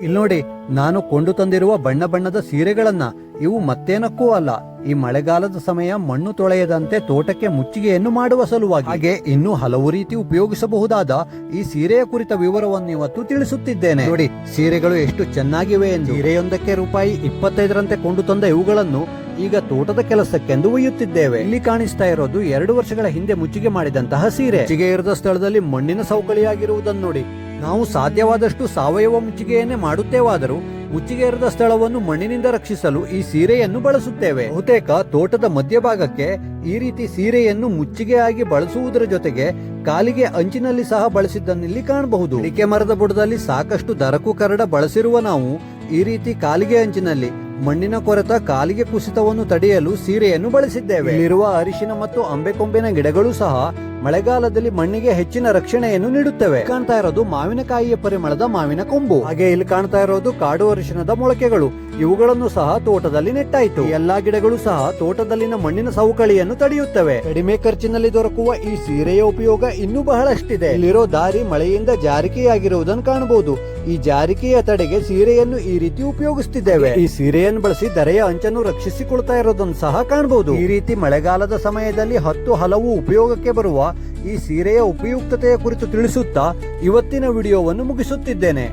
ಇಲ್ಲಿ ನೋಡಿ, ನಾನು ಕೊಂಡು ತಂದಿರುವ ಬಣ್ಣ ಬಣ್ಣದ ಸೀರೆಗಳನ್ನ. ಇವು ಮತ್ತೇನಕ್ಕೂ ಅಲ್ಲ, ಈ ಮಳೆಗಾಲದ ಸಮಯ ಮಣ್ಣು ತೊಳೆಯದಂತೆ ತೋಟಕ್ಕೆ ಮುಚ್ಚಿಗೆಯನ್ನು ಮಾಡುವ ಸಲುವಾಗಿ. ಹಾಗೆ ಇನ್ನೂ ಹಲವು ರೀತಿ ಉಪಯೋಗಿಸಬಹುದಾದ ಈ ಸೀರೆಯ ಕುರಿತ ವಿವರವನ್ನು ಇವತ್ತು ತಿಳಿಸುತ್ತಿದ್ದೇನೆ. ನೋಡಿ, ಸೀರೆಗಳು ಎಷ್ಟು ಚೆನ್ನಾಗಿವೆ ಎಂದು. ಸೀರೆಯೊಂದಕ್ಕೆ ₹25ರಂತೆ ಕೊಂಡು ತಂದ ಇವುಗಳನ್ನು ಈಗ ತೋಟದ ಕೆಲಸಕ್ಕೆಂದು ಒಯ್ಯುತ್ತಿದ್ದೇವೆ. ಇಲ್ಲಿ ಕಾಣಿಸ್ತಾ ಇರೋದು 2 ವರ್ಷಗಳ ಹಿಂದೆ ಮುಚ್ಚಿಗೆ ಮಾಡಿದಂತಹ ಸೀರೆ. ಮುಚ್ಚಿಗೆ ಇರದ ಸ್ಥಳದಲ್ಲಿ ಮಣ್ಣಿನ ಸವಕಳಿಯಾಗಿರುವುದನ್ನು ನೋಡಿ. ನಾವು ಸಾಧ್ಯವಾದಷ್ಟು ಸಾವಯವ ಮುಚ್ಚಿಗೆಯನ್ನೇ ಮಾಡುತ್ತೇವಾದರೂ ಮುಚ್ಚಿಗೆ ಇರದ ಸ್ಥಳವನ್ನು ಮಣ್ಣಿನಿಂದ ರಕ್ಷಿಸಲು ಈ ಸೀರೆಯನ್ನು ಬಳಸುತ್ತೇವೆ. ಬಹುತೇಕ ತೋಟದ ಮಧ್ಯಭಾಗಕ್ಕೆ ಈ ರೀತಿ ಸೀರೆಯನ್ನು ಮುಚ್ಚಿಗೆಯಾಗಿ ಬಳಸುವುದರ ಜೊತೆಗೆ ಕಾಲಿಗೆ ಅಂಚಿನಲ್ಲಿ ಸಹ ಬಳಸಿದ್ದನ್ನಿಲ್ಲಿ ಕಾಣಬಹುದು. ಅಡಿಕೆ ಮರದ ಬುಡದಲ್ಲಿ ಸಾಕಷ್ಟು ದರಕು ಕರಡ ಬಳಸಿರುವ ನಾವು ಈ ರೀತಿ ಕಾಲಿಗೆ ಅಂಚಿನಲ್ಲಿ ಮಣ್ಣಿನ ಕೊರೆತ ಕಾಲಿಗೆ ಕುಸಿತವನ್ನು ತಡೆಯಲು ಸೀರೆಯನ್ನು ಬಳಸಿದ್ದೇವೆ. ಇಲ್ಲಿರುವ ಅರಿಶಿನ ಮತ್ತು ಅಂಬೆಕೊಂಬಿನ ಗಿಡಗಳು ಸಹ ಮಳೆಗಾಲದಲ್ಲಿ ಮಣ್ಣಿಗೆ ಹೆಚ್ಚಿನ ರಕ್ಷಣೆಯನ್ನು ನೀಡುತ್ತವೆ. ಕಾಣ್ತಾ ಇರೋದು ಮಾವಿನಕಾಯಿಯ ಪರಿಮಳದ ಮಾವಿನ ಕೊಂಬು. ಹಾಗೆ ಇಲ್ಲಿ ಕಾಣ್ತಾ ಇರೋದು ಕಾಡು ಅರಿಶಿನದ ಮೊಳಕೆಗಳು. ಇವುಗಳನ್ನು ಸಹ ತೋಟದಲ್ಲಿ ನೆಟ್ಟಾಯಿತು. ಎಲ್ಲಾ ಗಿಡಗಳು ಸಹ ತೋಟದಲ್ಲಿನ ಮಣ್ಣಿನ ಸವಕಳಿಯನ್ನು ತಡೆಯುತ್ತವೆ. ಕಡಿಮೆ ಖರ್ಚಿನಲ್ಲಿ ದೊರಕುವ ಈ ಸೀರೆಯ ಉಪಯೋಗ ಇನ್ನೂ ಬಹಳಷ್ಟಿದೆ. ಇಲ್ಲಿರೋ ದಾರಿ ಮಳೆಯಿಂದ ಜಾರಿಕೆಯಾಗಿರುವುದನ್ನು ಕಾಣಬಹುದು. ಈ ಜಾರಿಕೆಯ ತಡೆಗೆ ಸೀರೆಯನ್ನು ಈ ರೀತಿ ಉಪಯೋಗಿಸುತ್ತಿದ್ದೇವೆ. ಈ ಸೀರೆಯನ್ನು ಬಳಸಿ ಧರೆಯ ಅಂಚನ್ನು ರಕ್ಷಿಸಿಕೊಳ್ತಾ ಇರೋದನ್ನು ಸಹ ಕಾಣಬಹುದು. ಈ ರೀತಿ ಮಳೆಗಾಲದ ಸಮಯದಲ್ಲಿ ಹಲವು ಉಪಯೋಗಕ್ಕೆ ಬರುವ ಈ ಸೀರೆಯ ಉಪಯುಕ್ತತೆಯ ಕುರಿತು ತಿಳಿಸುತ್ತಾ ಇವತ್ತಿನ ವಿಡಿಯೋವನ್ನು ಮುಗಿಸುತ್ತಿದ್ದೇನೆ.